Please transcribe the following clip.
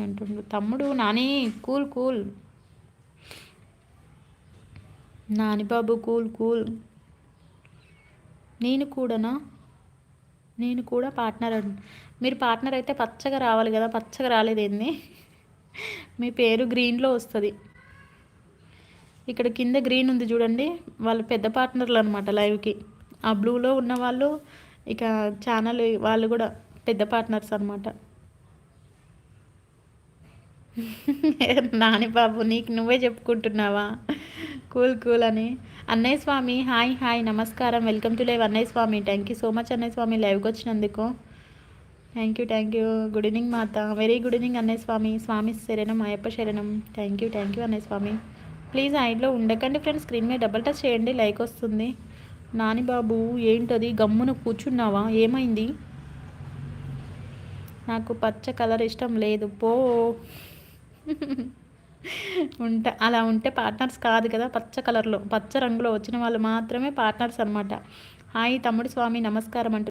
అంటుండు తమ్ముడు. Nani cool cool, Nani బాబు cool cool. నేను కూడానా? నేను కూడా పార్ట్నర్ మీరు పార్ట్నర్ అయితే పచ్చగా రావాలి కదా, పచ్చగా రాలేదేంది? మీ పేరు గ్రీన్లో వస్తుంది. ఇక్కడ కింద గ్రీన్ ఉంది చూడండి, వాళ్ళు పెద్ద పార్ట్నర్లు అనమాట లైవ్కి. ఆ బ్లూలో ఉన్న వాళ్ళు ఇక ఛానల్ వాళ్ళు కూడా పెద్ద పార్ట్నర్స్ అనమాట. నాని బాబు నీకు నువ్వే చెప్పుకుంటున్నావా కూల్ కూల్ అని? అన్నయ్య స్వామి హాయ్ హాయ్ నమస్కారం, వెల్కమ్ టు లైవ్ అన్నయ్య స్వామి. థ్యాంక్ యూ సో మచ్ అన్నయ్య స్వామి లైవ్కి వచ్చినందుకు. Thank you. Good evening Mata. Very good evening అన్నయ్య స్వామి. స్వామి శరణం, అయ్యప్ప శరణం. థ్యాంక్ యూ అన్నయ్య స్వామి. ప్లీజ్ ఐడ్లో ఉండకండి ఫ్రెండ్స్, స్క్రీన్ మీద డబల్ టచ్ చేయండి, లైక్ వస్తుంది. నాని బాబు ఏంటది గమ్మున కూర్చున్నావా, ఏమైంది? నాకు పచ్చ కలర్ ఇష్టం లేదు పో. అలా ఉంటే పార్ట్నర్స్ కాదు కదా, పచ్చ కలర్లో పచ్చ రంగులో వచ్చిన వాళ్ళు మాత్రమే పార్ట్నర్స్ అనమాట. హాయ్ తమ్ముడు స్వామి నమస్కారం అంటూ